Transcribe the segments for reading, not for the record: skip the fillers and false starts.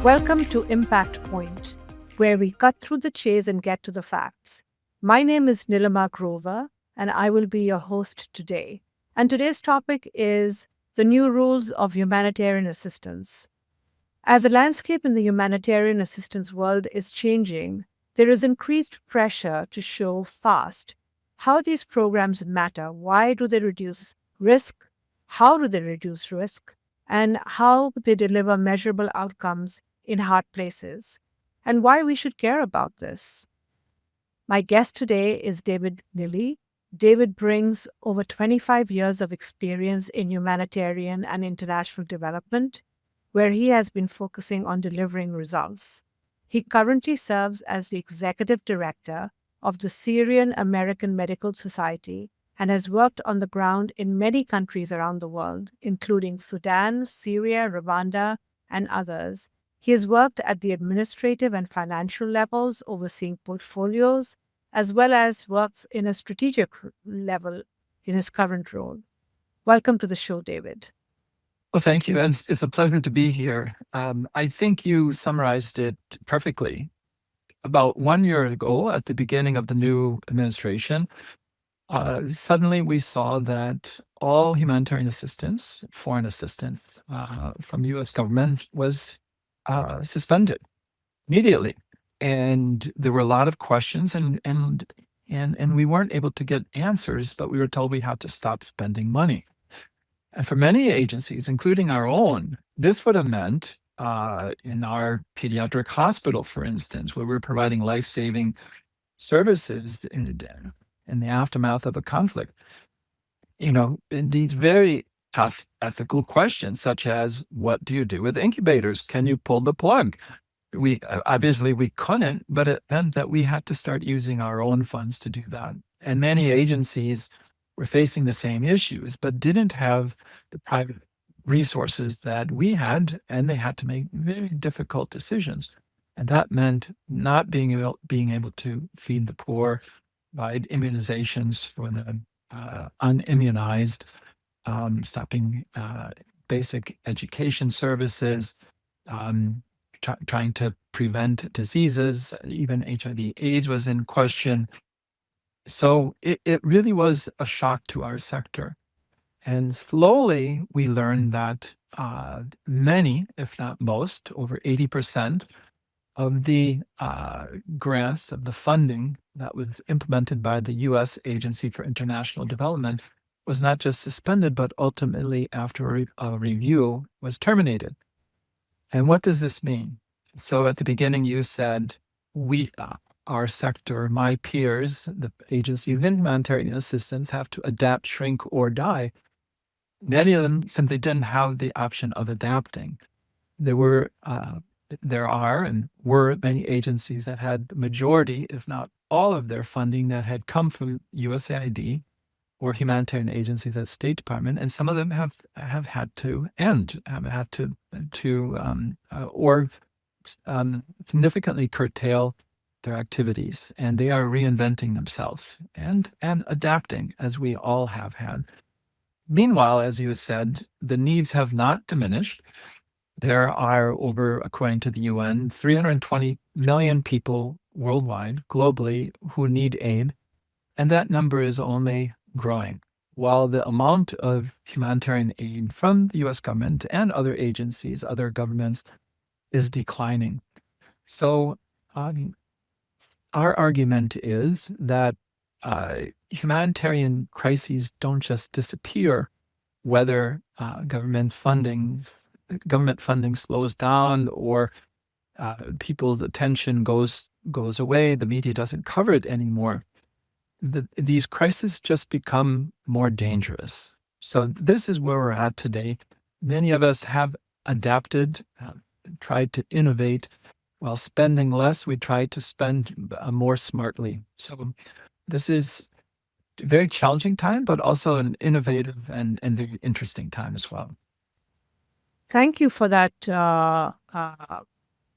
Welcome to Impact Point, where we cut through the chase and get to the facts. My name is Nilima Grover, and I will be your host today. And today's topic is the new rules of humanitarian assistance. As the landscape in the humanitarian assistance world is changing, there is increased pressure to show fast how these programs matter. Why do they reduce risk? How do they reduce risk? And how they deliver measurable outcomes in hard places, and why we should care about this. My guest today is David Lillie. David brings over 25 years of experience in humanitarian and international development, where he has been focusing on delivering results. He currently serves as the executive director of the Syrian American Medical Society and has worked on the ground in many countries around the world, including Sudan, Syria, Rwanda, and others. He has worked at the administrative and financial levels, overseeing portfolios, as well as works in a strategic level in his current role. Welcome to the show, David. Well, thank you. And it's a pleasure to be here. I think you summarized it perfectly. About 1 year ago, at the beginning of the new administration, suddenly we saw that all humanitarian assistance, foreign assistance from the U.S. government was suspended immediately. And there were a lot of questions and we weren't able to get answers, but we were told we had to stop spending money. And for many agencies, including our own, this would have meant in our pediatric hospital, for instance, where we're providing life-saving services in the aftermath of a conflict, in these very tough ethical questions, such as what do you do with incubators? Can you pull the plug? We obviously we couldn't, but it meant that we had to start using our own funds to do that. And many agencies were facing the same issues, but didn't have the private resources that we had, and they had to make very difficult decisions. And that meant not being able to feed the poor, provide immunizations for the unimmunized, stopping basic education services, trying to prevent diseases. Even HIV/AIDS was in question. So it really was a shock to our sector. And slowly we learned that many, if not most, over 80% of the grants, of the funding that was implemented by the U.S. Agency for International Development was not just suspended, but ultimately, after a review, was terminated. And what does this mean? So at the beginning, you said, our sector, my peers, the agency of humanitarian assistance, have to adapt, shrink, or die. Many of them simply didn't have the option of adapting. There are and were many agencies that had the majority, if not all of their funding that had come from USAID or humanitarian agencies at State Department, and some of them have had to end, have had to significantly curtail their activities, and they are reinventing themselves and adapting, as we all have had. Meanwhile, as you said, the needs have not diminished. There are over, according to the UN, 320 million people worldwide, globally, who need aid, and that number is only growing, while the amount of humanitarian aid from the U.S. government and other agencies, other governments, is declining. So our argument is that humanitarian crises don't just disappear whether government funding slows down or people's attention goes away, the media doesn't cover it anymore. These crises just become more dangerous. So this is where we're at today. Many of us have adapted, tried to innovate. While spending less, we try to spend more smartly. So this is a very challenging time, but also an innovative and very interesting time as well. Thank you for that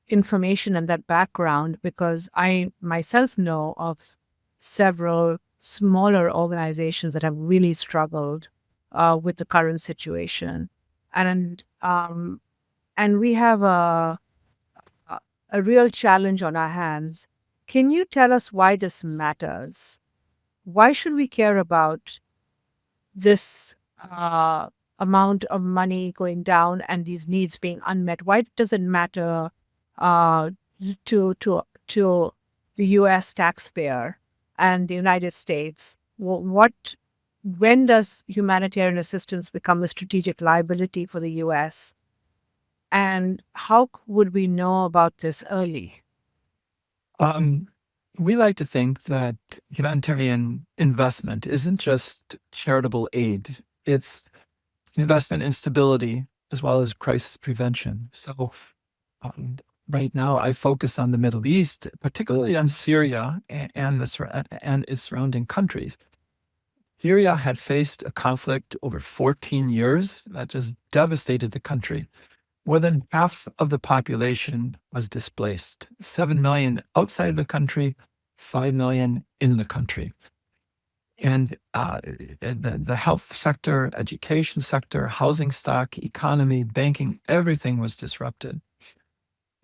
information and that background, because I myself know of several smaller organizations that have really struggled with the current situation. And we have a a real challenge on our hands. Can you tell us why this matters? Why should we care about this amount of money going down and these needs being unmet? Why does it matter uh, to the U.S. taxpayer and the United States? When does humanitarian assistance become a strategic liability for the U.S.? And how would we know about this early? Um, we like to think that humanitarian investment isn't just charitable aid. It's investment in stability as well as crisis prevention. So um, right now I focus on the Middle East, particularly on Syria and its surrounding countries. Syria had faced a conflict over 14 years that just devastated the country. More than half of the population was displaced, 7 million outside the country, 5 million in the country. And the health sector, education sector, housing stock, economy, banking, everything was disrupted.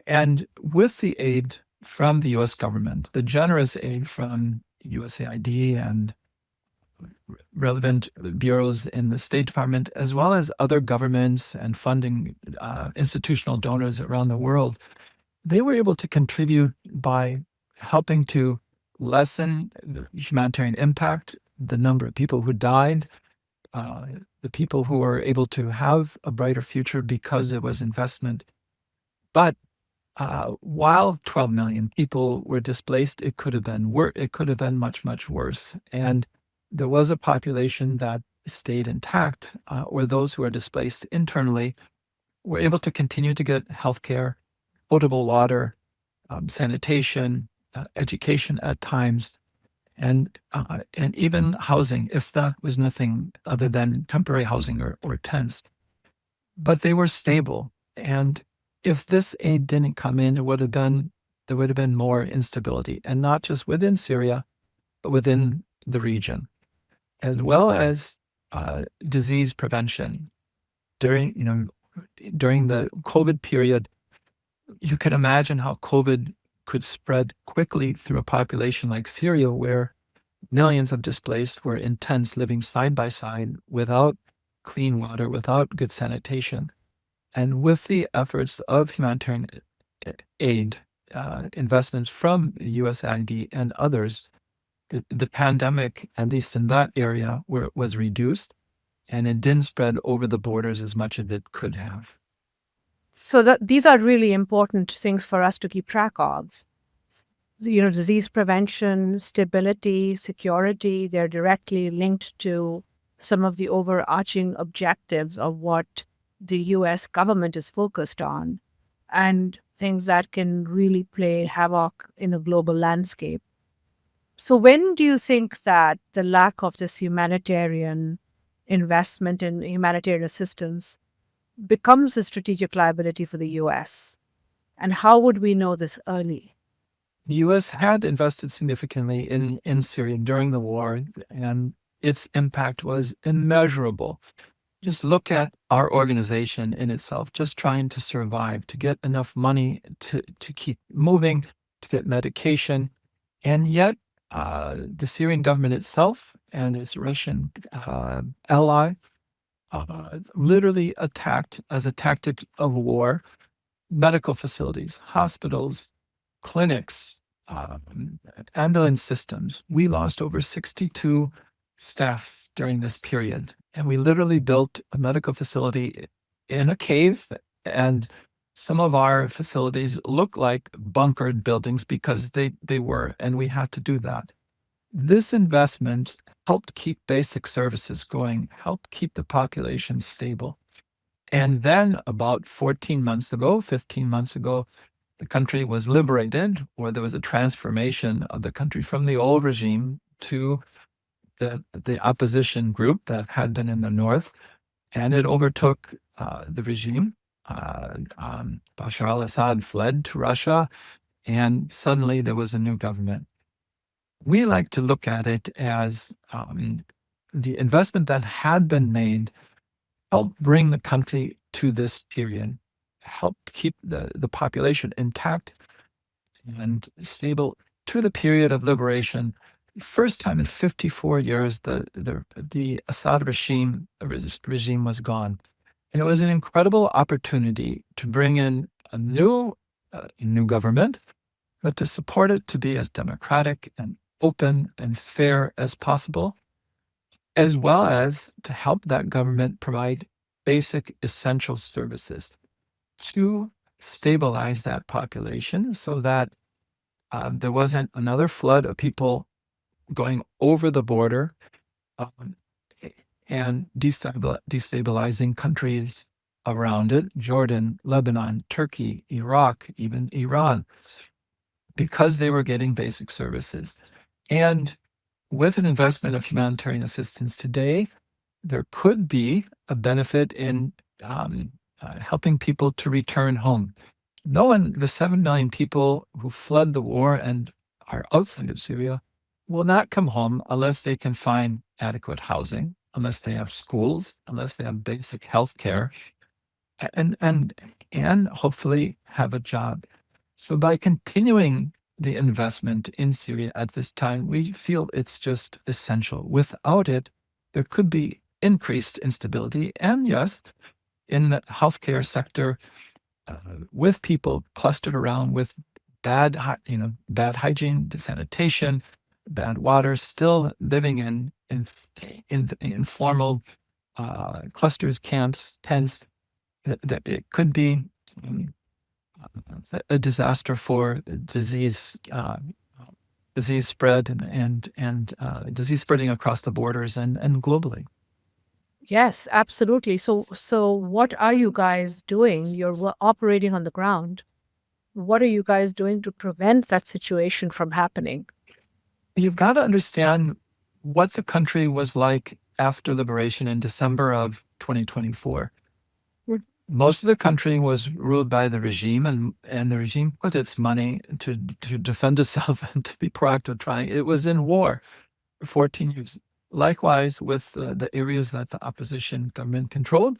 And with the aid from the US government, the generous aid from USAID and relevant bureaus in the State Department, as well as other governments and funding institutional donors around the world, they were able to contribute by helping to lessen the humanitarian impact, the number of people who died, uh, the people who were able to have a brighter future because it was investment. But while 12 million people were displaced, it could have been it could have been much, much worse. And there was a population that stayed intact, or those who are displaced internally were able to continue to get healthcare, potable water, sanitation, education at times, and even housing, if that was nothing other than temporary housing or tents. But they were stable, and if this aid didn't come in, there would have been more instability, and not just within Syria, but within the region, as well as disease prevention. During the COVID period, you can imagine how COVID could spread quickly through a population like Syria, where millions of displaced were in tents living side by side without clean water, without good sanitation. And with the efforts of humanitarian aid, investments from USAID and others, the pandemic, at least in that area, was reduced, and it didn't spread over the borders as much as it could have. So these are really important things for us to keep track of. Disease prevention, stability, security, they're directly linked to some of the overarching objectives of what the US government is focused on, and things that can really play havoc in a global landscape. So when do you think that the lack of this humanitarian investment in humanitarian assistance becomes a strategic liability for the US? And how would we know this early? The U.S. had invested significantly in Syria during the war, and its impact was immeasurable. Just look at our organization in itself, just trying to survive, to get enough money to keep moving, to get medication. And yet, the Syrian government itself and its Russian ally literally attacked, as a tactic of war, medical facilities, hospitals, clinics, ambulance systems. We lost over 62 staff during this period. And we literally built a medical facility in a cave. And some of our facilities look like bunkered buildings because they were, and we had to do that. This investment helped keep basic services going, helped keep the population stable. And then about 15 months ago, the country was liberated, or there was a transformation of the country from the old regime to the opposition group that had been in the north, and it overtook the regime. Bashar al-Assad fled to Russia, and suddenly there was a new government. We like to look at it as the investment that had been made helped bring the country to this period, helped keep the population intact, and stable to the period of liberation. First time in 54 years, the Assad regime was gone. And it was an incredible opportunity to bring in a new government, but to support it to be as democratic and open and fair as possible, as well as to help that government provide basic essential services to stabilize that population so that there wasn't another flood of people going over the border um, and destabilizing countries around it, Jordan, Lebanon, Turkey, Iraq, even Iran, because they were getting basic services. And with an investment of humanitarian assistance today, there could be a benefit in helping people to return home. No one, the 7 million people who fled the war and are outside of Syria, will not come home unless they can find adequate housing, unless they have schools, unless they have basic health care, and hopefully have a job. So by continuing the investment in Syria at this time, we feel it's just essential. Without it, there could be increased instability. And yes, in the healthcare sector, with people clustered around with bad hygiene, sanitation, bad water, still living in informal clusters, camps, tents, that it could be a disaster for disease spread and disease spreading across the borders and globally. Yes, absolutely. So what are you guys doing? You're operating on the ground. What are you guys doing to prevent that situation from happening? You've got to understand what the country was like after liberation in December of 2024. Most of the country was ruled by the regime, and the regime put its money to defend itself and to be proactive trying. It was in war for 14 years. Likewise, with the areas that the opposition government controlled,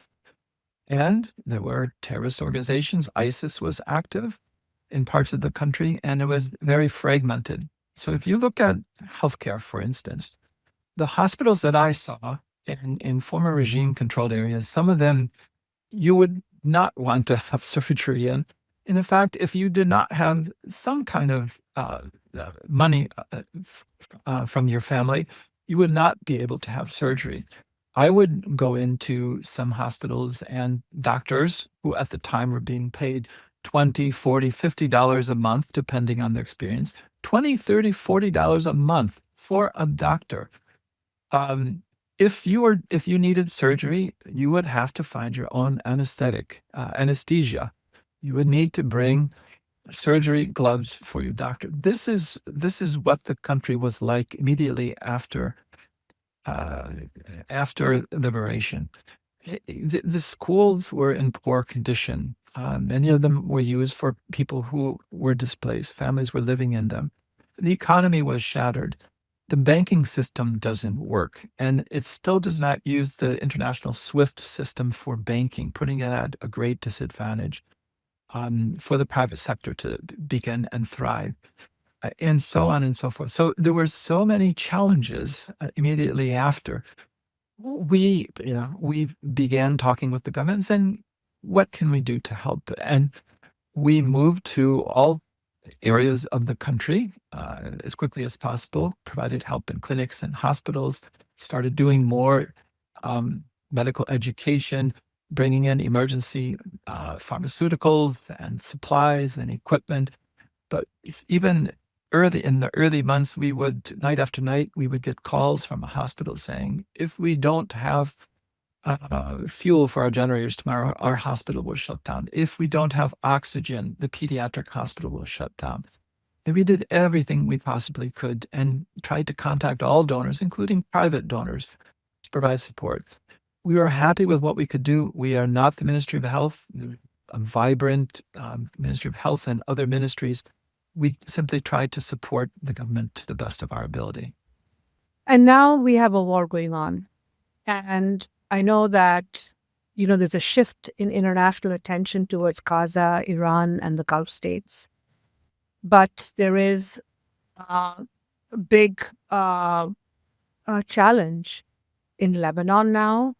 and there were terrorist organizations. ISIS was active in parts of the country, and it was very fragmented. So if you look at healthcare, for instance, the hospitals that I saw in former regime-controlled areas, some of them you would not want to have surgery in. And in fact, if you did not have some kind of money from your family, you would not be able to have surgery. I would go into some hospitals and doctors who at the time were being paid $20, $40, $50 a month, depending on their experience, $20, $30, $40 a month for a doctor. If you needed surgery, you would have to find your own anesthesia. You would need to bring surgery gloves for your doctor. This is what the country was like immediately after liberation. The schools were in poor condition. Many of them were used for people who were displaced. Families were living in them. The economy was shattered. The banking system doesn't work, and it still does not use the international SWIFT system for banking, putting it at a great disadvantage for the private sector to begin and thrive, and so on and so forth. So there were so many challenges immediately after. We began talking with the government and saying, what can we do to help? And we moved to all areas of the country as quickly as possible, provided help in clinics and hospitals, started doing more medical education, bringing in emergency pharmaceuticals and supplies and equipment. But even in the early months, we would, night after night, we would get calls from a hospital saying, if we don't have fuel for our generators tomorrow, our hospital will shut down. If we don't have oxygen, the pediatric hospital will shut down. And we did everything we possibly could and tried to contact all donors, including private donors, to provide support. We were happy with what we could do. We are not the Ministry of Health, a vibrant Ministry of Health and other ministries. We simply tried to support the government to the best of our ability. And now we have a war going on. And I know that, there's a shift in international attention towards Gaza, Iran, and the Gulf states. but there is a big challenge in Lebanon now,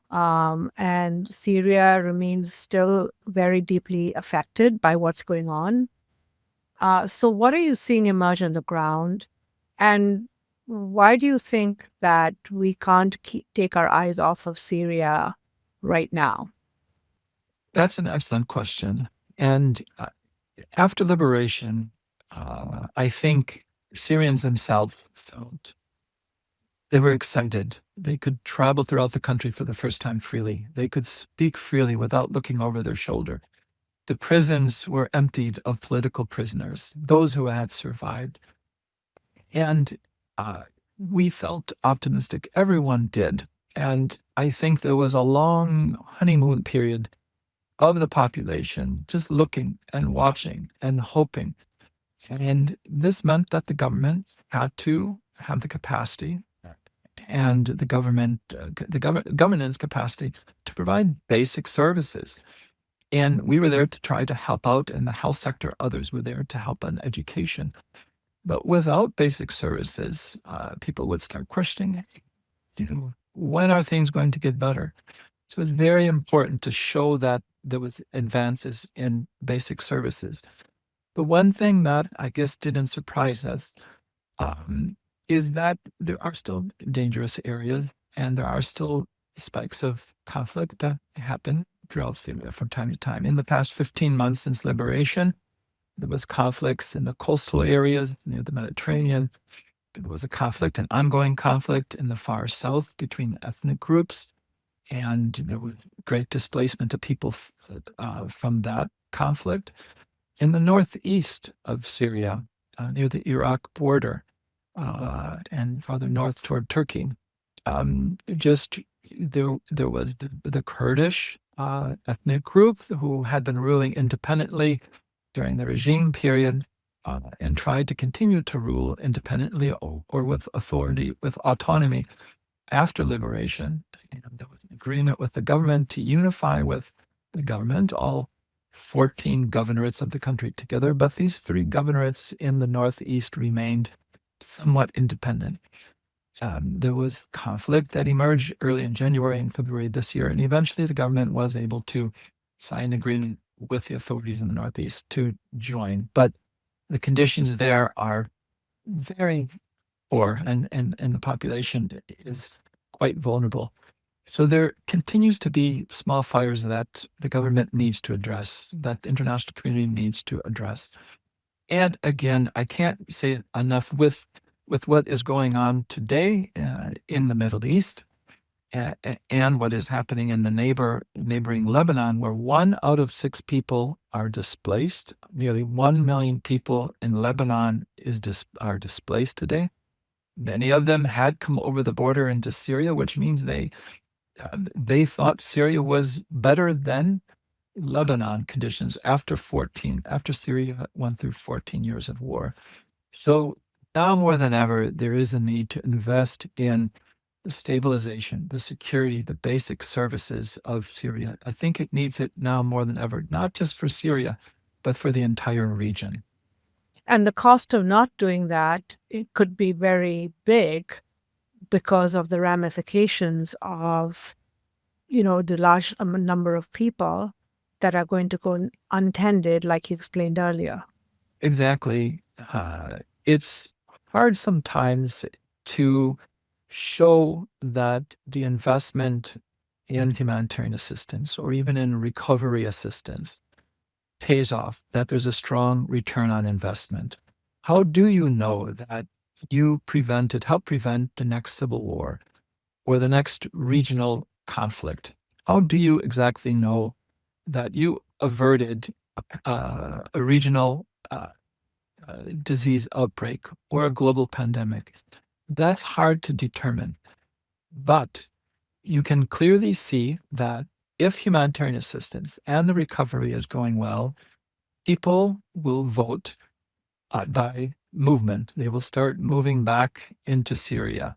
and Syria remains still very deeply affected by what's going on. So, what are you seeing emerge on the ground? And why do you think that we can't take our eyes off of Syria right now? That's an excellent question. And after liberation, I think Syrians themselves felt they were excited. They could travel throughout the country for the first time freely. They could speak freely without looking over their shoulder. The prisons were emptied of political prisoners, those who had survived. And we felt optimistic. Everyone did. And I think there was a long honeymoon period of the population just looking and watching and hoping. And this meant that the government had to have the capacity and the governance capacity to provide basic services. And we were there to try to help out in the health sector. Others were there to help in education. But without basic services, people would start questioning, when are things going to get better? So it's very important to show that there was advances in basic services. But one thing that I guess didn't surprise us is that there are still dangerous areas and there are still spikes of conflict that happen throughout Syria from time to time. In the past 15 months since liberation, there was conflicts in the coastal areas near the Mediterranean. There was a conflict, an ongoing conflict in the far south between ethnic groups, and there was great displacement of people from that conflict. In the northeast of Syria, near the Iraq border, and farther north toward Turkey, just there was the Kurdish ethnic group who had been ruling independently during the regime period and tried to continue to rule independently or with authority, with autonomy after liberation. There was an agreement with the government to unify with the government, all 14 governorates of the country together, but these 3 governorates in the northeast remained somewhat independent. There was conflict that emerged early in January and February this year, and eventually the government was able to sign an agreement with the authorities in the Northeast to join. But the conditions there are very poor, and the population is quite vulnerable. So there continues to be small fires that the government needs to address, that the international community needs to address. And again, I can't say enough with what is going on today in the Middle East and what is happening in the neighboring Lebanon, where 1 out of 6 people are displaced. Nearly 1 million people in Lebanon are displaced today. Many of them had come over the border into Syria, which means they thought Syria was better than Lebanon conditions after Syria went through 14 years of war. So now more than ever, there is a need to invest in the stabilization, the security, the basic services of Syria. I think it needs it now more than ever, not just for Syria, but for the entire region. And the cost of not doing that, it could be very big because of the ramifications of, the large number of people that are going to go untended, like you explained earlier. Exactly. It's hard sometimes to show that the investment in humanitarian assistance or even in recovery assistance pays off, that there's a strong return on investment. How do you know that you help prevent the next civil war or the next regional conflict? How do you exactly know that you averted a regional disease outbreak or a global pandemic? That's hard to determine. But you can clearly see that if humanitarian assistance and the recovery is going well, people will vote by movement. They will start moving back into Syria.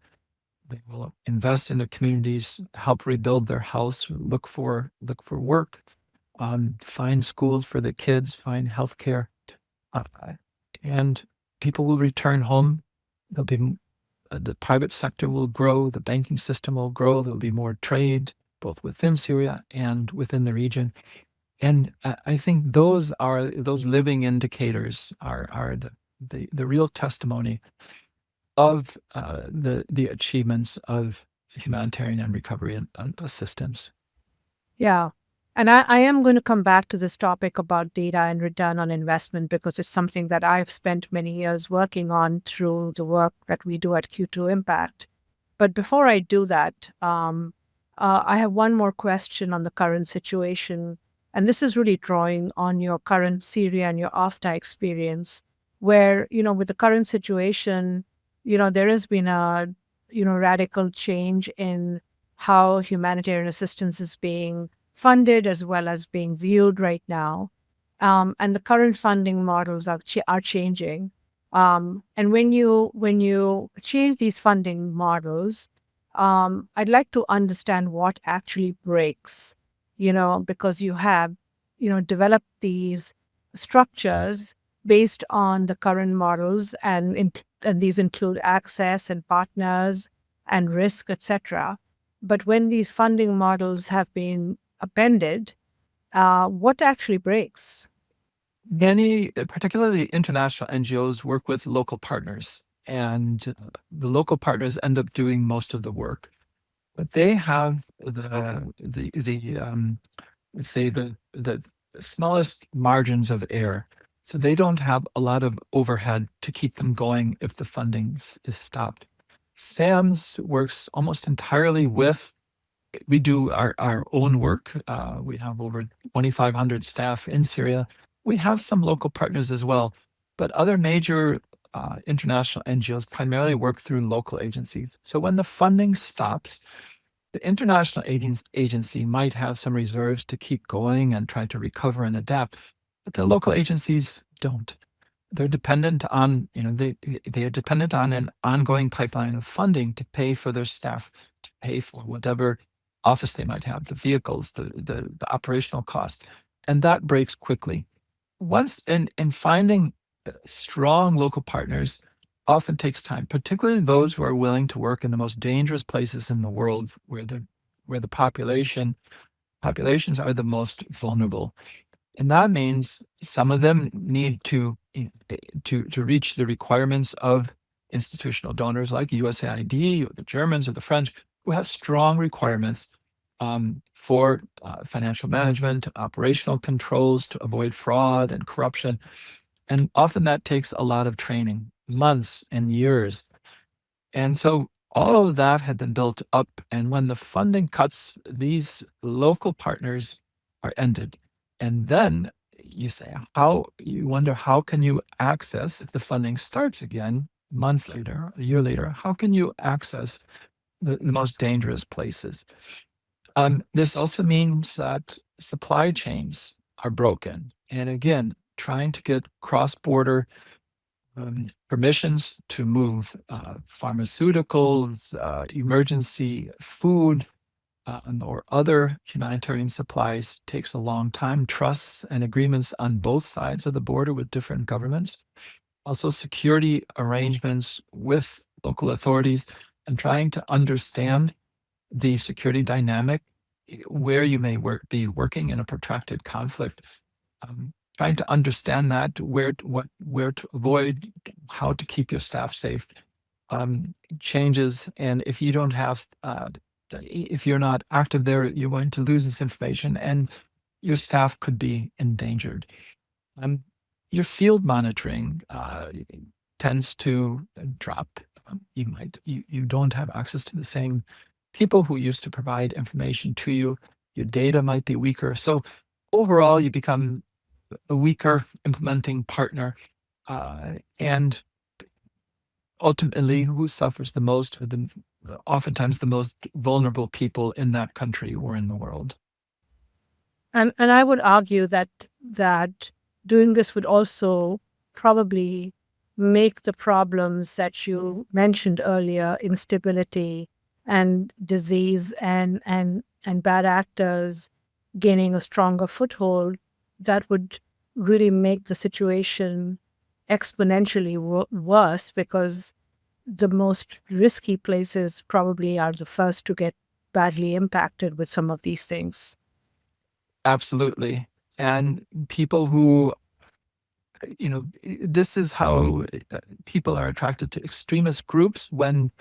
They will invest in their communities, help rebuild their house, look for work, find schools for the kids, find healthcare. Uh, and people will return home. There'll be the private sector will grow, the banking system will grow, there'll be more trade, both within Syria and within the region. And I think those living indicators are the real testimony of the achievements of humanitarian and recovery and assistance. Yeah. And I am going to come back to this topic about data and return on investment because it's something that I've spent many years working on through the work that we do at Q2 Impact. But before I do that, I have one more question on the current situation. And this is really drawing on your current Syria and your AFTA experience, where, with the current situation, there has been a, radical change in how humanitarian assistance is being funded as well as being viewed right now. And the current funding models are changing. And when you change these funding models, I'd like to understand what actually breaks, because you have, developed these structures based on the current models, and these include access and partners and risk, etc. But when these funding models have been appended, what actually breaks? Many, particularly international NGOs, work with local partners, and the local partners end up doing most of the work. But they have let's say the smallest margins of error, so they don't have a lot of overhead to keep them going if the funding is stopped. SAMS works almost entirely with. We do our own work. We have over 2,500 staff in Syria. We have some local partners as well, but other major international NGOs primarily work through local agencies. So when the funding stops, the international agency might have some reserves to keep going and try to recover and adapt, but the local agencies don't. They're dependent on, they are dependent on an ongoing pipeline of funding to pay for their staff, to pay for whatever office they might have, the vehicles, the operational costs, and that breaks quickly. Once in finding strong local partners often takes time, particularly those who are willing to work in the most dangerous places in the world, where the populations are the most vulnerable. And that means some of them need to reach the requirements of institutional donors like USAID or the Germans or the French, who have strong requirements for financial management, operational controls to avoid fraud and corruption. And often that takes a lot of training, months and years. And so all of that had been built up. And when the funding cuts, these local partners are ended. And then you wonder, how can you access, if the funding starts again months later, a year later, how can you access the most dangerous places? This also means that supply chains are broken. And again, trying to get cross-border permissions to move pharmaceuticals, emergency food, or other humanitarian supplies takes a long time. Trusts and agreements on both sides of the border with different governments. Also, security arrangements with local authorities, and trying to understand the security dynamic where you may be working in a protracted conflict. Trying to understand that, where to avoid, how to keep your staff safe, changes. And if you don't have, if you're not active there, you're going to lose this information, and your staff could be endangered. Your field monitoring tends to drop. You don't have access to the same people who used to provide information to you. Your data might be weaker. So overall, you become a weaker implementing partner, and ultimately, who suffers the most are oftentimes the most vulnerable people in that country or in the world. And I would argue that doing this would also probably make the problems that you mentioned earlier, instability and disease and bad actors gaining a stronger foothold, that would really make the situation exponentially worse because the most risky places probably are the first to get badly impacted with some of these things. Absolutely. And people who, this is how people are attracted to extremist groups when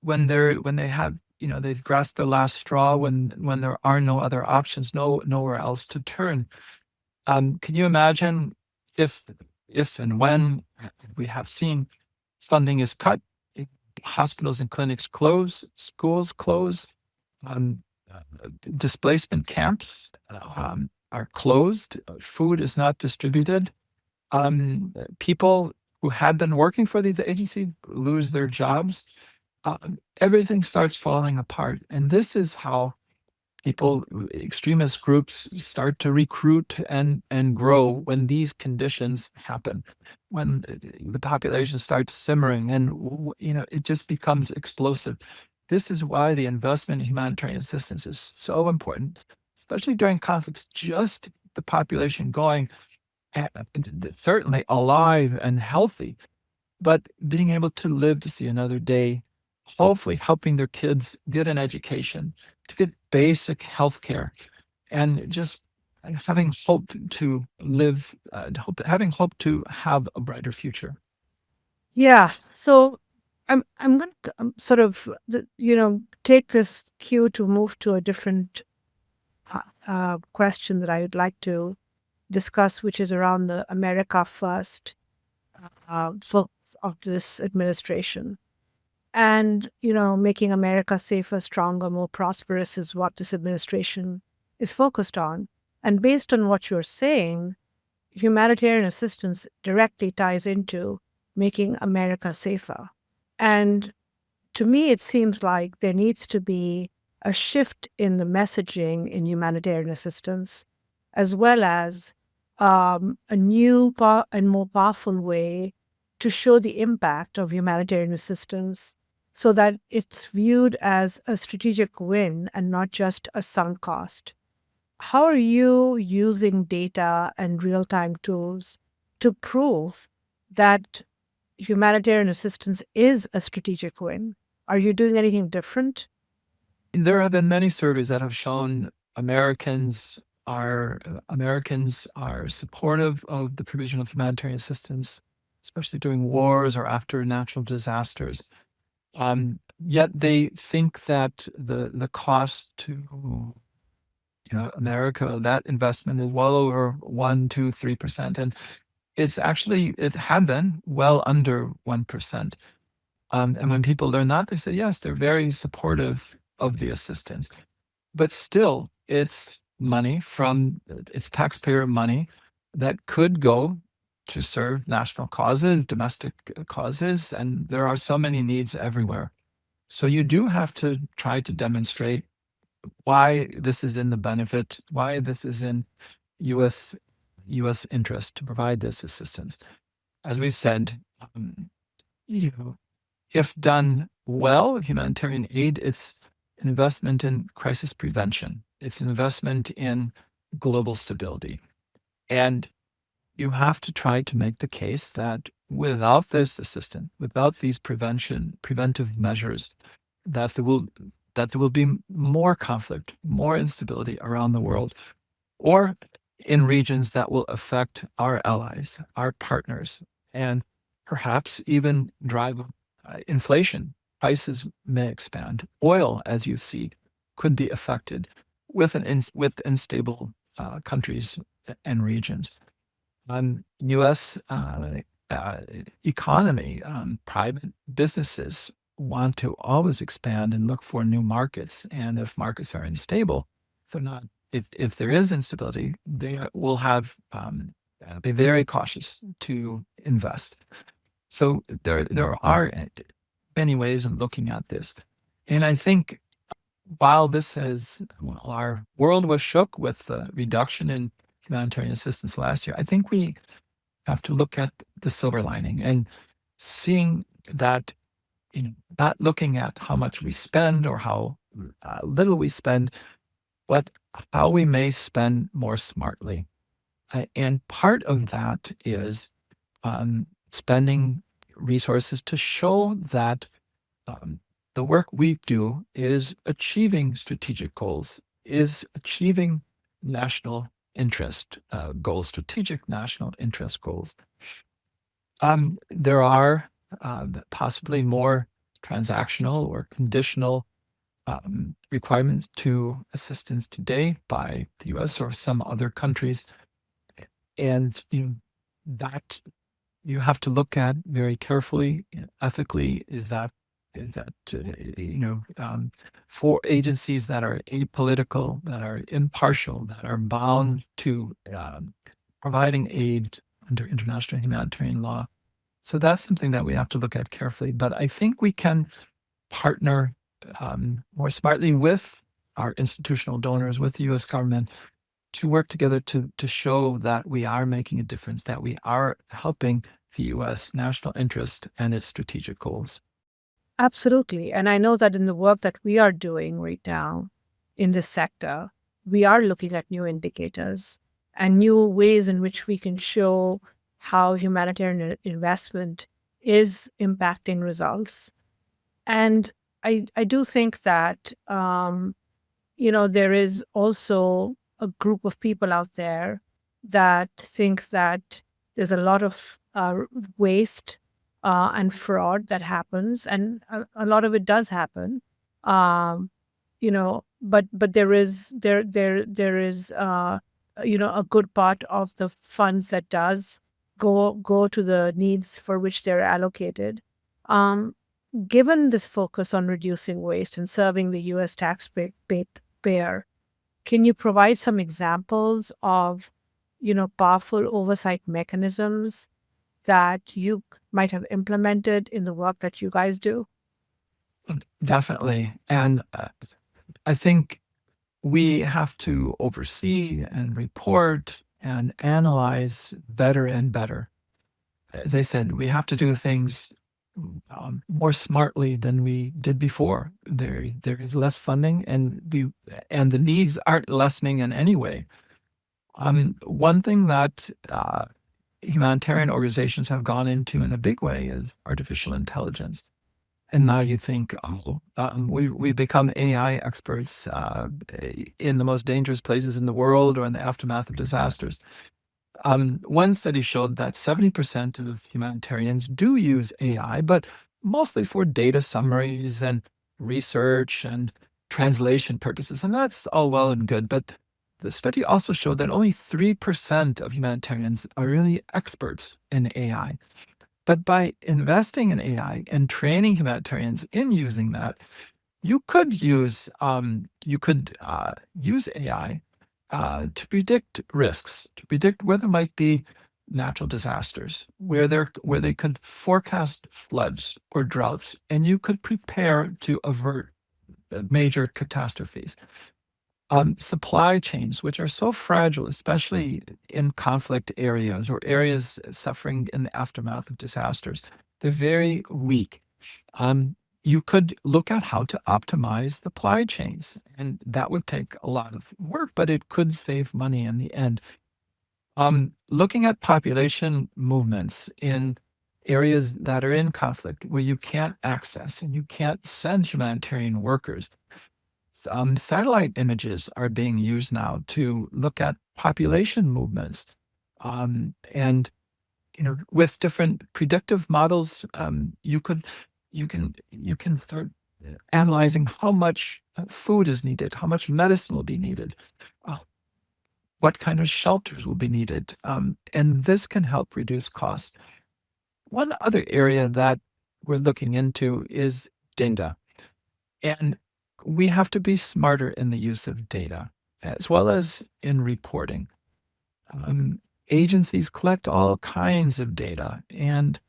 they have, they've grasped the last straw, when there are no other options, nowhere else to turn. Can you imagine if and when we have seen funding is cut, hospitals and clinics close, schools close, um, uh, displacement camps are closed, food is not distributed. People who had been working for the agency lose their jobs. Everything starts falling apart. And this is how people, extremist groups, start to recruit and grow when these conditions happen, when the population starts simmering and it just becomes explosive. This is why the investment in humanitarian assistance is so important, especially during conflicts. Just the population going, certainly alive and healthy, but being able to live to see another day, hopefully helping their kids get an education, to get basic health care, and just having hope to live, having hope to have a brighter future. Yeah. So I'm going to sort of take this cue to move to a different question that I would like to discuss, which is around the America First focus of this administration. And, making America safer, stronger, more prosperous is what this administration is focused on. And based on what you're saying, humanitarian assistance directly ties into making America safer. And to me, it seems like there needs to be a shift in the messaging in humanitarian assistance, as well as a new and more powerful way to show the impact of humanitarian assistance so that it's viewed as a strategic win and not just a sunk cost. How are you using data and real time tools to prove that humanitarian assistance is a strategic win? Are you doing anything different? There have been many surveys that have shown Americans are supportive of the provision of humanitarian assistance, especially during wars or after natural disasters. Yet they think that the cost to America, that investment is well over 1, 2, 3%. And it had been well under 1%. And when people learn that, they say, yes, they're very supportive of the assistance. But still, it's taxpayer money that could go to serve national causes, domestic causes, and there are so many needs everywhere. So you do have to try to demonstrate why this is in the benefit, why this is in U.S. U.S. interest to provide this assistance. As we said, you know, if done well, humanitarian aid, it's an investment in crisis prevention. It's an investment in global stability. And you have to try to make the case that without this assistance, without these preventive measures, that there will be more conflict, more instability around the world, or in regions that will affect our allies, our partners, and perhaps even drive inflation. Prices may expand. Oil, as you see, could be affected with with unstable countries and regions. U.S. Economy, private businesses want to always expand and look for new markets. And if markets are unstable, if they're not, if there is instability, they will have be very cautious to invest. So there are many ways of looking at this, and I think while our world was shook with the reduction in humanitarian assistance last year, I think we have to look at the silver lining and seeing that, not looking at how much we spend or how little we spend, but how we may spend more smartly. And part of that is spending resources to show that the work we do is achieving strategic goals, is achieving national interest goals, strategic national interest goals. There are possibly more transactional or conditional requirements to assistance today by the U.S. or some other countries, and that you have to look at very carefully, ethically. Is that for agencies that are apolitical, that are impartial, that are bound to providing aid under international humanitarian law. So that's something that we have to look at carefully. But I think we can partner more smartly with our institutional donors, with the U.S. government, to work together to show that we are making a difference, that we are helping the U.S. national interest and its strategic goals. Absolutely. And I know that in the work that we are doing right now in this sector, we are looking at new indicators and new ways in which we can show how humanitarian investment is impacting results. And I do think that, there is also a group of people out there that think that there's a lot of waste and fraud that happens, and a lot of it does happen. But there is a good part of the funds that does go to the needs for which they're allocated. Given this focus on reducing waste and serving the U.S. taxpayer, can you provide some examples of, powerful oversight mechanisms that you might have implemented in the work that you guys do? Definitely. And I think we have to oversee and report and analyze better and better. As I said, we have to do things more smartly than we did before. There is less funding, and the needs aren't lessening in any way. One thing that humanitarian organizations have gone into in a big way is artificial intelligence. And now you think, we become AI experts in the most dangerous places in the world or in the aftermath of disasters. One study showed that 70% of humanitarians do use AI, but mostly for data summaries and research and translation purposes. And that's all well and good. But the study also showed that only 3% of humanitarians are really experts in AI. But by investing in AI and training humanitarians in using that, you could use AI to predict risks, to predict where there might be natural disasters, where they could forecast floods or droughts, and you could prepare to avert major catastrophes. Supply chains, which are so fragile, especially in conflict areas or areas suffering in the aftermath of disasters, they're very weak. You could look at how to optimize the supply chains, and that would take a lot of work, but it could save money in the end. Looking at population movements in areas that are in conflict where you can't access and you can't send humanitarian workers. Satellite images are being used now to look at population movements, and with different predictive models, you can start analyzing how much food is needed, how much medicine will be needed, what kind of shelters will be needed, and this can help reduce costs. One other area that we're looking into is data, and we have to be smarter in the use of data as well as in reporting. Agencies collect all kinds of data, and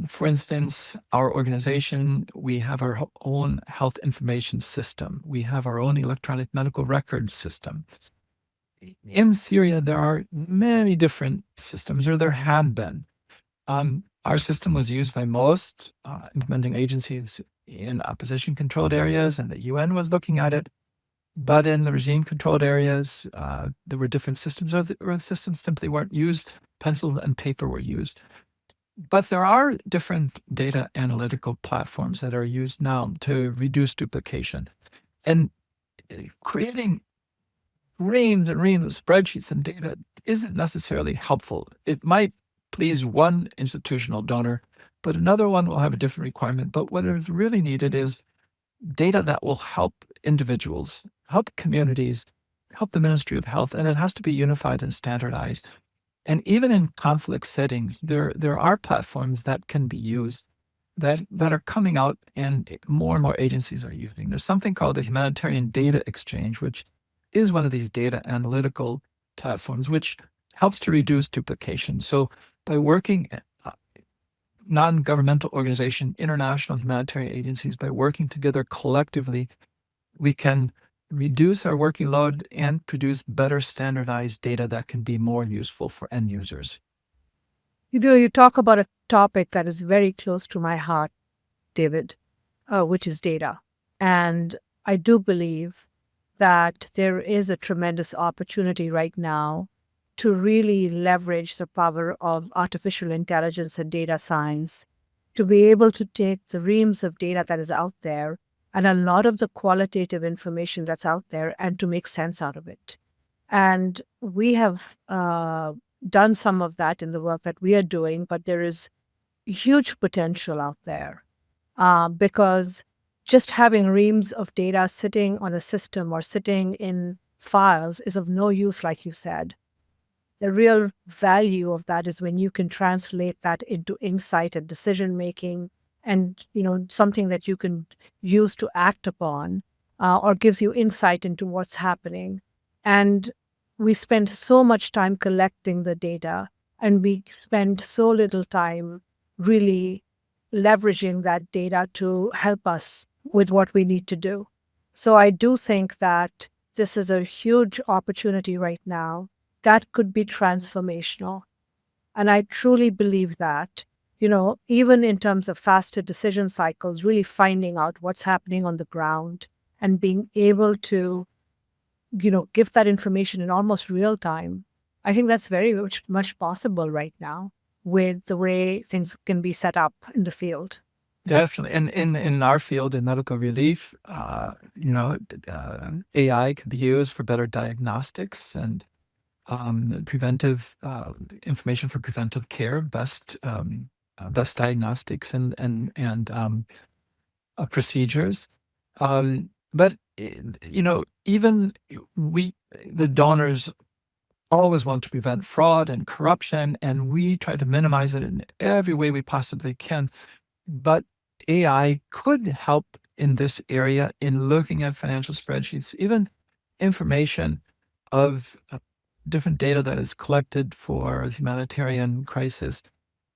for instance, our organization, we have our own health information system. We have our own electronic medical record system. In Syria, there are many different systems, or there have been. Our system was used by most implementing agencies in opposition-controlled areas, and the UN was looking at it. But in the regime-controlled areas, there were different systems, or the systems simply weren't used pencil and paper were used. But there are different data analytical platforms that are used now to reduce duplication. And creating reams and reams of spreadsheets and data isn't necessarily helpful. It might please one institutional donor, but another one will have a different requirement. But what is really needed is data that will help individuals, help communities, help the Ministry of Health, and it has to be unified and standardized. And even in conflict settings, there are platforms that can be used that are coming out, and more agencies are using. There's something called the Humanitarian Data Exchange, which is one of these data analytical platforms, which helps to reduce duplication. So by working non-governmental organization, international humanitarian agencies, by working together collectively, we can reduce our working load and produce better standardized data that can be more useful for end users. You talk about a topic that is very close to my heart, David, which is data. And I do believe that there is a tremendous opportunity right now to really leverage the power of artificial intelligence and data science to be able to take the reams of data that is out there and a lot of the qualitative information that's out there and to make sense out of it. And we have done some of that in the work that we are doing, but there is huge potential out there because just having reams of data sitting on a system or sitting in files is of no use, like you said. The real value of that is when you can translate that into insight and decision making and something that you can use to act upon or gives you insight into what's happening. And we spend so much time collecting the data and we spend so little time really leveraging that data to help us with what we need to do. So I do think that this is a huge opportunity right now that could be transformational. And I truly believe that, even in terms of faster decision cycles, really finding out what's happening on the ground and being able to, give that information in almost real time. I think that's very much possible right now with the way things can be set up in the field. Definitely. And in our field, in medical relief, AI can be used for better diagnostics and preventive information for preventive care, best diagnostics and procedures. But even the donors always want to prevent fraud and corruption, and we try to minimize it in every way we possibly can. But AI could help in this area in looking at financial spreadsheets, even information of different data that is collected for humanitarian crisis.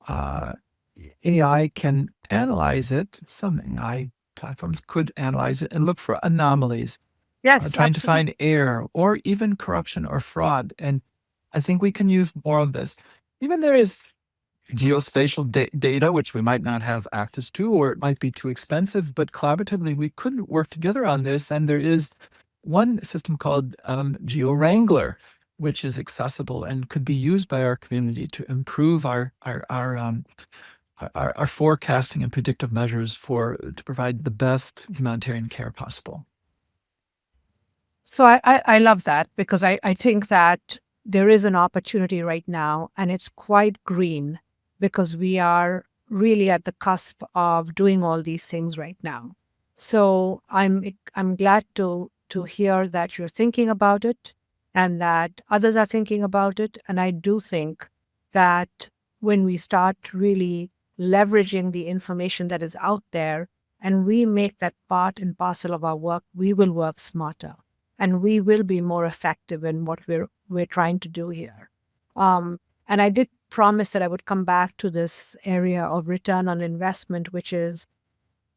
AI can analyze it. Some AI platforms could analyze it and look for anomalies, Yes, trying to absolutely. find error or even corruption or fraud. And I think we can use more of this. Even there is geospatial data, which we might not have access to, or it might be too expensive, but collaboratively we could work together on this. And there is one system called GeoWrangler, which is accessible and could be used by our community to improve our forecasting and predictive measures to provide the best humanitarian care possible. So I love that because I think that there is an opportunity right now and it's quite green because we are really at the cusp of doing all these things right now. So I'm glad to hear that you're thinking about it and that others are thinking about it. And I do think that when we start really leveraging the information that is out there and we make that part and parcel of our work, we will work smarter and we will be more effective in what we're trying to do here. And I did promise that I would come back to this area of return on investment, which is,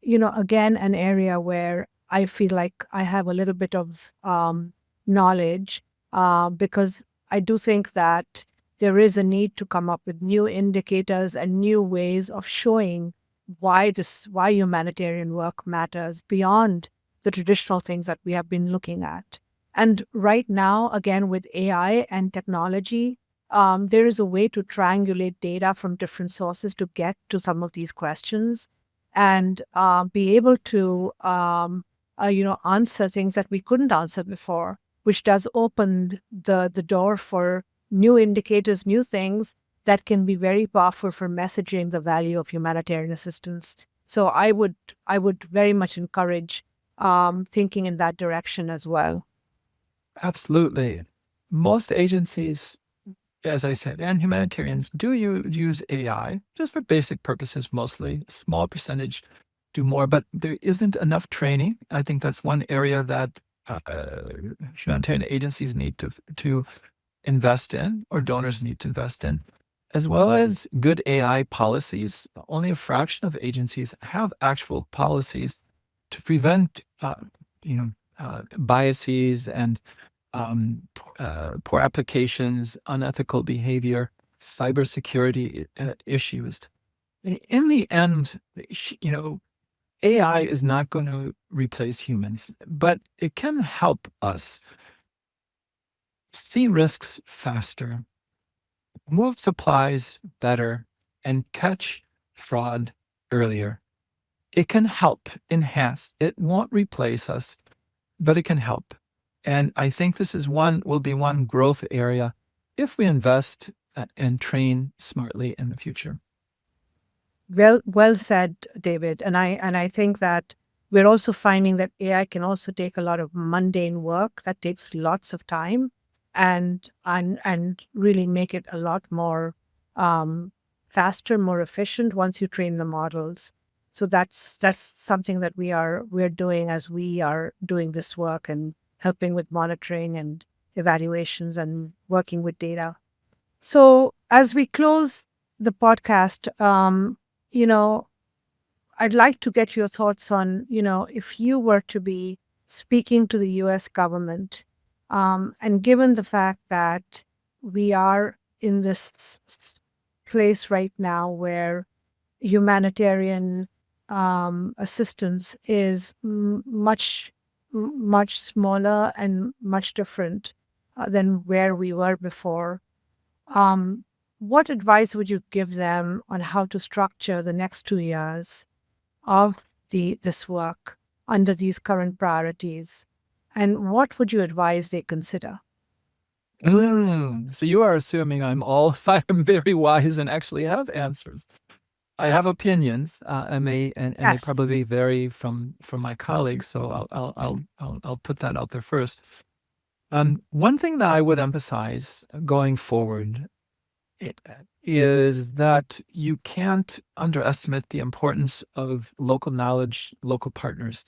again, an area where I feel like I have a little bit of knowledge because I do think that there is a need to come up with new indicators and new ways of showing why humanitarian work matters beyond the traditional things that we have been looking at. And right now, again, with AI and technology, there is a way to triangulate data from different sources to get to some of these questions and be able to, answer things that we couldn't answer before, which does open the door for new indicators, new things that can be very powerful for messaging the value of humanitarian assistance. So I would very much encourage thinking in that direction as well. Absolutely. Most agencies, as I said, and humanitarians do use AI just for basic purposes mostly. A small percentage do more, but there isn't enough training. I think that's one area that humanitarian agencies need to invest in, or donors need to invest in, as well as good AI policies. Only a fraction of agencies have actual policies to prevent, biases and poor applications, unethical behavior, cybersecurity issues. In the end, AI is not going to replace humans, but it can help us see risks faster, move supplies better, and catch fraud earlier. It can help enhance. It won't replace us, but it can help. And I think this is will be one growth area if we invest and train smartly in the future. Well said, David. And I think that we're also finding that AI can also take a lot of mundane work that takes lots of time and really make it a lot more faster, more efficient once you train the models. So that's something that we're doing as we are doing this work and helping with monitoring and evaluations and working with data. So as we close the podcast, you know, I'd like to get your thoughts on, if you were to be speaking to the US government, and given the fact that we are in this place right now where humanitarian assistance is much smaller and much different than where we were before. What advice would you give them on how to structure the next 2 years of this work under these current priorities? And what would you advise they consider? So you are assuming I'm very wise and actually have answers. I have opinions, and they Yes. probably vary from my colleagues. So I'll put that out there first. One thing that I would emphasize going forward is that you can't underestimate the importance of local knowledge, local partners.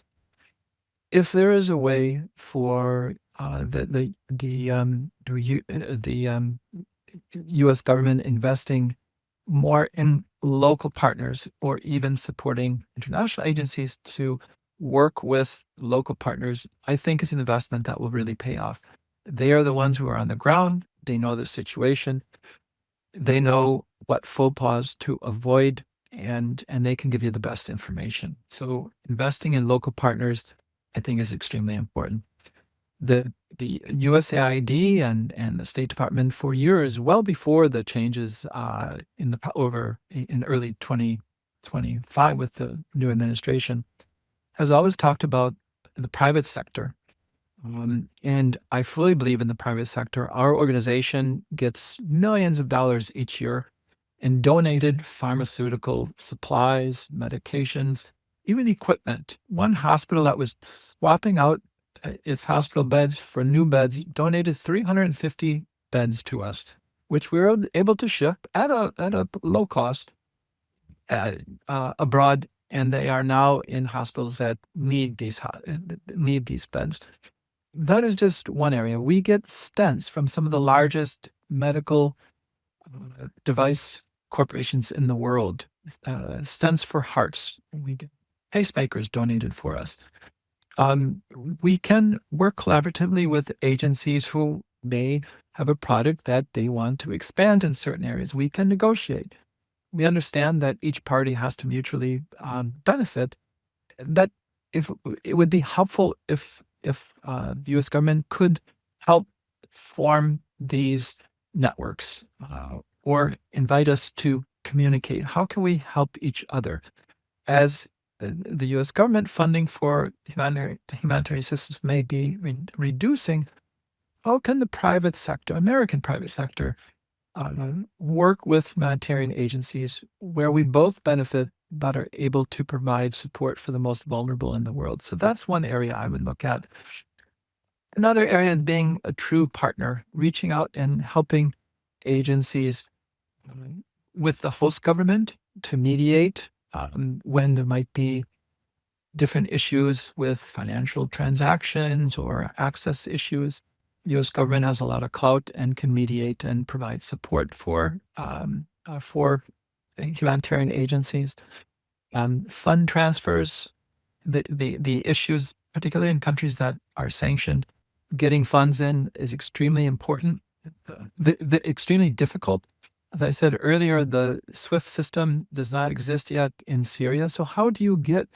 If there is a way for the U.S. government investing more in local partners, or even supporting international agencies to work with local partners, I think it's an investment that will really pay off. They are the ones who are on the ground. They know the situation. They know what faux pas to avoid, and they can give you the best information. So investing in local partners, I think, is extremely important. The USAID and the State Department for years, well before the changes in early 2025 with the new administration, has always talked about the private sector. And I fully believe in the private sector. Our organization gets millions of dollars each year in donated pharmaceutical supplies, medications, even equipment. One hospital that was swapping out its hospital beds for new beds donated 350 beds to us, which we were able to ship at a low cost abroad, and they are now in hospitals that need these beds. That is just one area. We get stents from some of the largest medical device corporations in the world, stents for hearts. We get pacemakers donated for us. We can work collaboratively with agencies who may have a product that they want to expand in certain areas. We can negotiate. We understand that each party has to mutually benefit. That if it would be helpful if the U.S. government could help form these networks or invite us to communicate. How can we help each other? As the U.S. government funding for humanitarian systems may be reducing, how can the private sector, American private sector, work with humanitarian agencies where we both benefit but are able to provide support for the most vulnerable in the world? So that's one area I would look at. Another area is being a true partner, reaching out and helping agencies with the host government to mediate when there might be different issues with financial transactions or access issues. The U.S. government has a lot of clout and can mediate and provide support for humanitarian agencies. Fund transfers, the issues, particularly in countries that are sanctioned, getting funds in is extremely important, extremely difficult. As I said earlier, the SWIFT system does not exist yet in Syria. So how do you get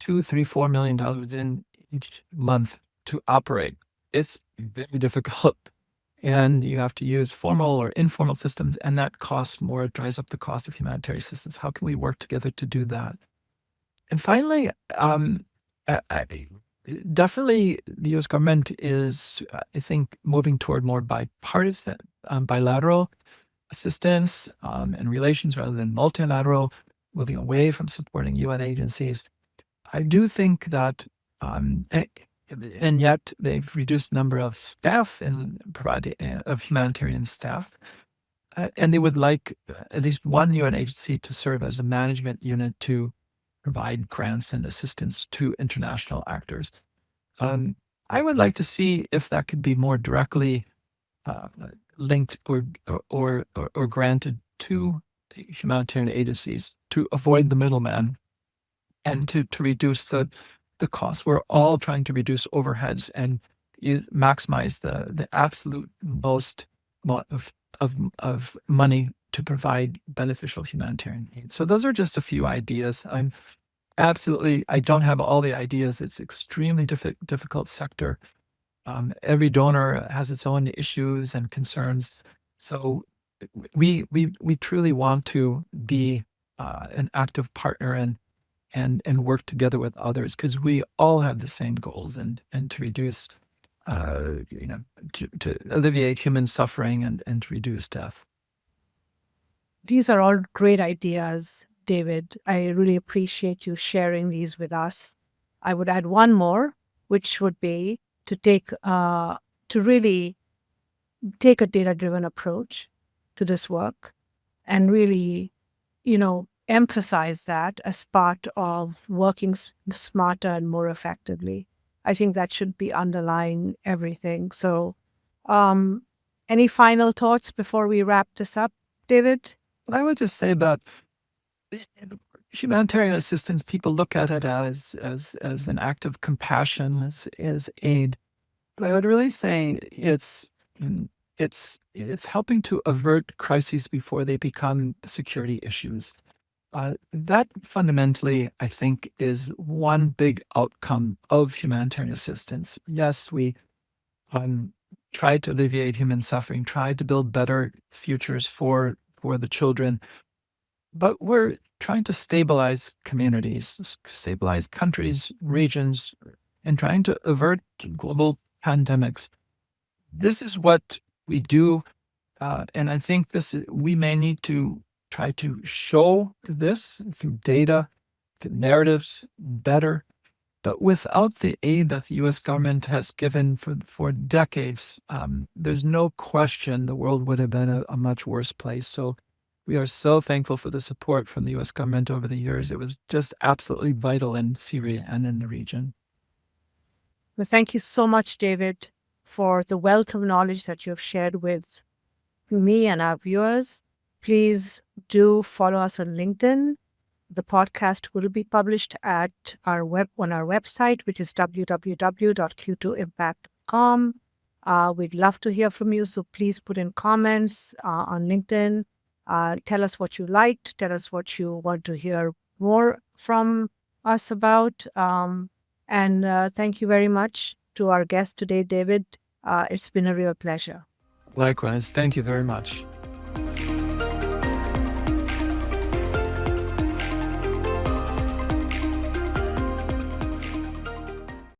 $2, $3, $4 million in each month to operate? It's very difficult. And you have to use formal or informal systems, and that costs more. It drives up the cost of humanitarian assistance. How can we work together to do that? And finally, definitely the U.S. government is, I think, moving toward more bipartisan, bilateral assistance and relations rather than multilateral, moving away from supporting UN agencies. I do think that, and yet they've reduced the number of staff and providing of humanitarian staff, and they would like at least one UN agency to serve as a management unit to provide grants and assistance to international actors. I would like to see if that could be more directly linked or granted to humanitarian agencies to avoid the middleman and to reduce the costs. We're all trying to reduce overheads and maximize the absolute most of money to provide beneficial humanitarian aid. So those are just a few ideas. I don't have all the ideas. It's extremely difficult sector. Every donor has its own issues and concerns. So we truly want to be an active partner and work together with others because we all have the same goals and to reduce, to alleviate human suffering and to reduce death. These are all great ideas, David. I really appreciate you sharing these with us. I would add one more, which would be to really take a data-driven approach to this work and really, emphasize that as part of working smarter and more effectively. I think that should be underlying everything. So, any final thoughts before we wrap this up, David? I would just say that humanitarian assistance, people look at it as an act of compassion, as aid. But I would really say it's helping to avert crises before they become security issues. That fundamentally, I think, is one big outcome of humanitarian assistance. Yes, we try to alleviate human suffering, try to build better futures for the children, but we're trying to stabilize communities, stabilize countries, regions, and trying to avert global pandemics. This is what we do, and I think we may need to try to show this through data, through narratives better. But without the aid that the U.S. government has given for decades, there's no question the world would have been a much worse place. So we are so thankful for the support from the U.S. government over the years. It was just absolutely vital in Syria and in the region. Well, thank you so much, David, for the wealth of knowledge that you have shared with me and our viewers. Please do follow us on LinkedIn. The podcast will be published at on our website, which is www.q2impact.com. We'd love to hear from you, so please put in comments on LinkedIn. Tell us what you liked. Tell us what you want to hear more from us about. And thank you very much to our guest today, David. It's been a real pleasure. Likewise. Thank you very much.